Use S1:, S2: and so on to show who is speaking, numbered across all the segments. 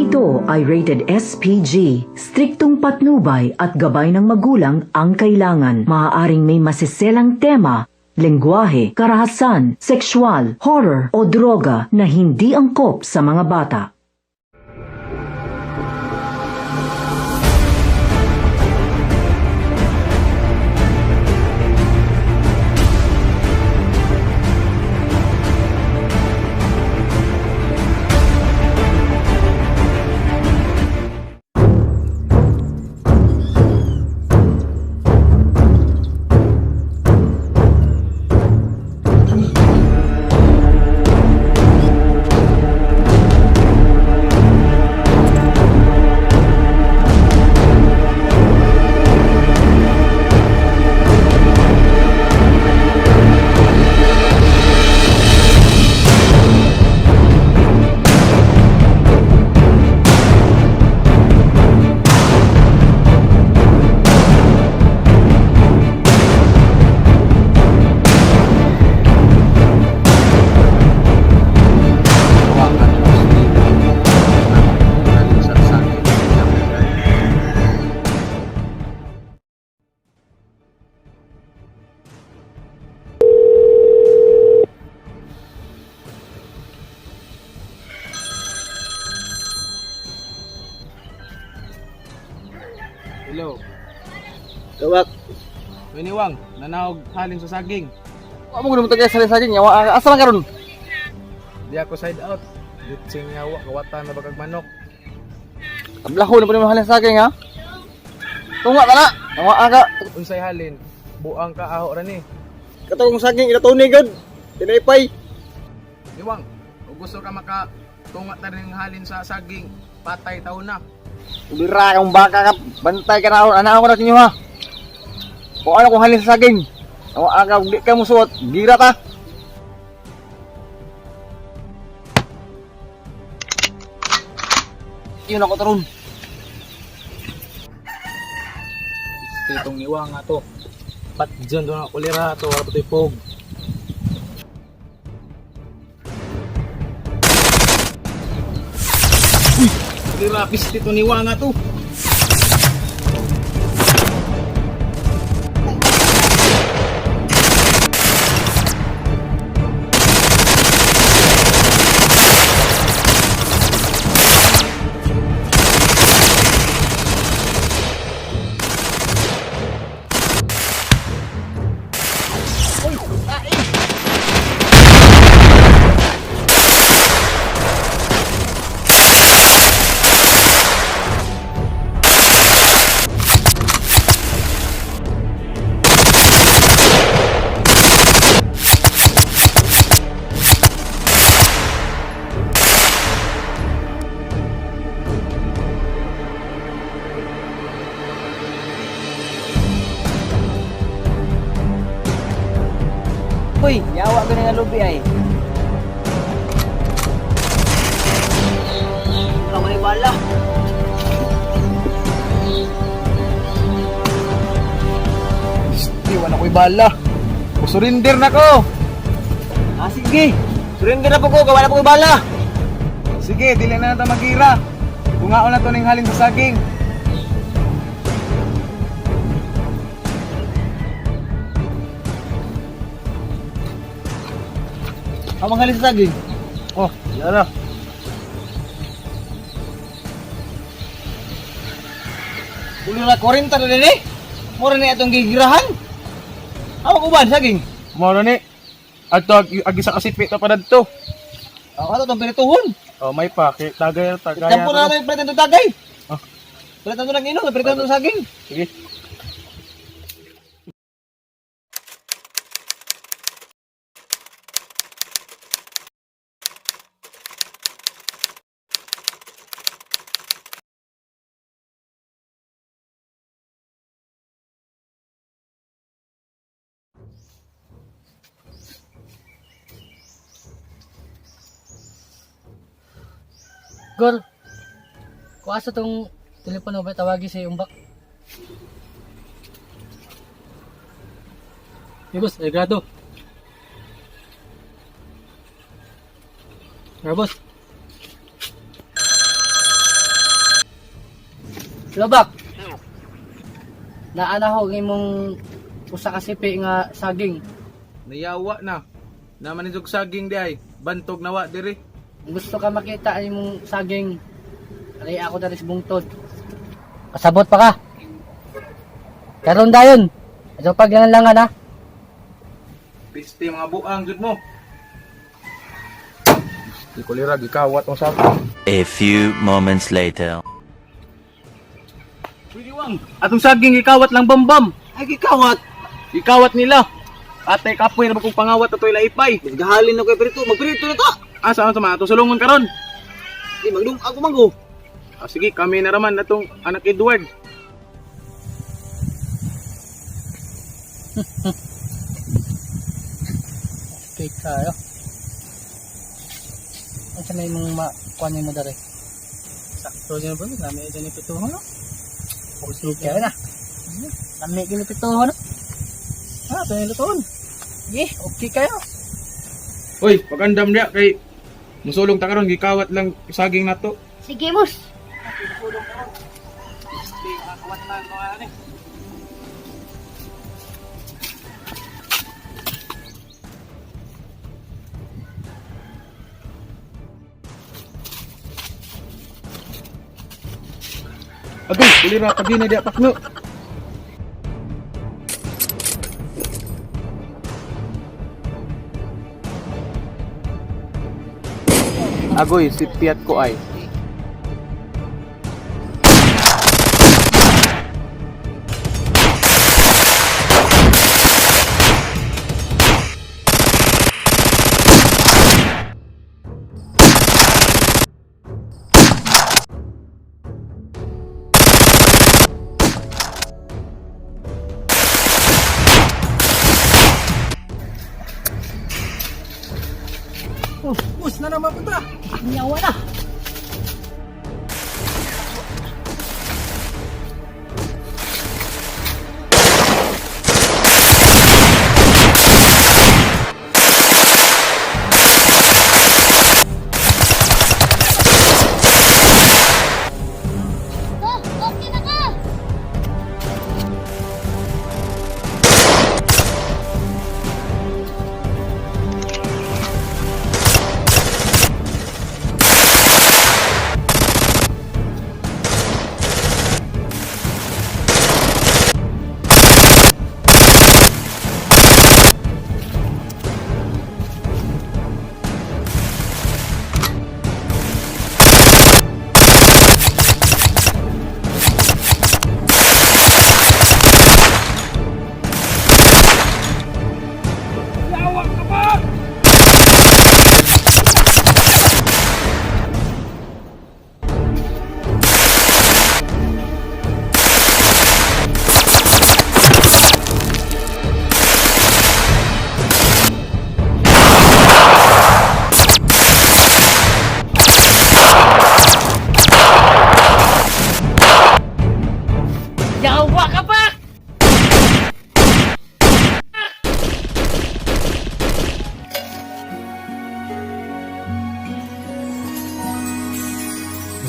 S1: ito ay rated SPG. Striktong patnubay at gabay ng magulang ang kailangan. Maaaring may masiselang tema, lengguwahe, karahasan, sexual, horror o droga na hindi angkop sa mga bata.
S2: Hello.
S3: Tawag.
S2: Winiwang, nanahog halin sa saging.
S3: Amo gud mo tagay sa saging yawa. Asa man karon?
S2: Di ako side out. Dutsing yawa, kawatan na bagag manok.
S3: Ablaho na pa mo halin sa saging ha. Tunga ta na. Yawa aga.
S2: Unsay halin, buang ka aho ra ni.
S3: Katong saging ila tuni gud. Tinaypay.
S2: Niwang, kung gusto ka maka tunga ta rin halin sa saging, patay taon na.
S3: Ubira kang baka ka. Bantay ka na. Ana ako na tinyo ha. Kung ano kung halin sa saging. Yawa aga di ka mo suot. Gira ta. Yun ako taron.
S2: Itong niwang ato. Pat dyan doon ang kulira ato, wala pa ito'y pog. Uy! Kulira, pisti ito niwang ato.
S3: Uy, yawa ko nga lubi ay. Wala may bala.
S2: Pisti, wala ko'y bala. Surrender na ko.
S3: Ah, sige. Surrender na po ko, wala po ko bala.
S2: Sige, dili na natin magira. Kungaon na to ning halin sa saging.
S3: Amang halin sa saging.
S2: Oh, yara.
S3: Ulo na 40 na din eh. Mura na itong gigirahan. Amang uban, saging.
S2: Moro ni. Ato agi sa kasipit na pa dadto.
S3: Ano itong pinituhon?
S2: Oh, may pa kay tagay.
S3: Tempo na natin palitan itong tagay.
S2: Oh.
S3: Palitan ito ng inom, palitan ito ng saging.
S2: Sige.
S4: Gor, kung asa tong telepono ba tawagi sa umbak? Boss, grado. Boss. Lobak. Naanahog imong usa ka sipi nga saging.
S2: Nayawa na. Naman isog saging di ay. Bantog nawa diri.
S4: Gusto ka makita imong saging. Alay ako dari sa bungtod. Pasabot pa ka. Karon dayon. Ato paglangan ha.
S2: Piste mga buang jud mo. Di ko lira gikawat ang saging.
S5: A few moments later.
S2: Pwede atong saging gikawat lang bambam. Ay gikawat. Gikawat nila. Atay kapoy na bakong pangawat atoy laipay.
S3: Gahalin na ko perito, magperito na ka.
S2: Asa man sama ato sulungon karon.
S3: Di magdung ako manggo.
S2: Sige, kami na raman natong anak Edward.
S4: Okay kayo. Ang sanay mong makuha mo dari. Sakto niya ba? Lami din yung pituho no? Okay kayo na. Lami din yung pituho no? Ito yung lutoon. Okay kayo.
S2: Hoy, pagandam dia kay musulong ta karon gikawat lang saging nato.
S6: Sige, boss.
S2: Aduh, kulira pagi na dia pakno. Agoy, si Piat ko ay.
S4: Bus na naman punta. Nyawa na.
S6: Oh, okay na ka.
S4: Yawa ka pa!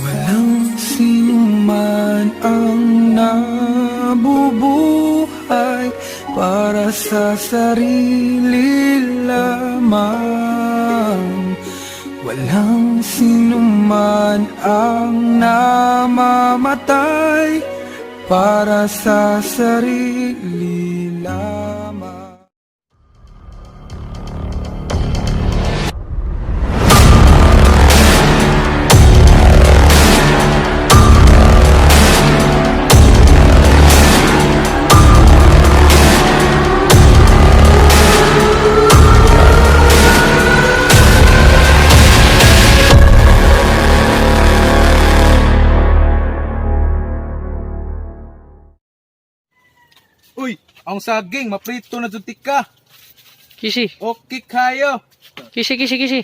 S7: Walang sinuman ang nabubuhay para sa sarili lamang. Walang sinuman ang namamatay para sa sarili lamang.
S2: Uy, ang saging maprito na jud tika.
S4: Kisi.
S2: Okay kayo.
S4: Kisi.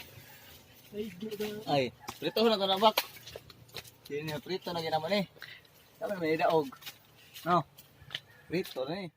S3: Ay, prito na to na bak. Sini prito na ginaman eh. Sabi may daog. No. Prito na eh.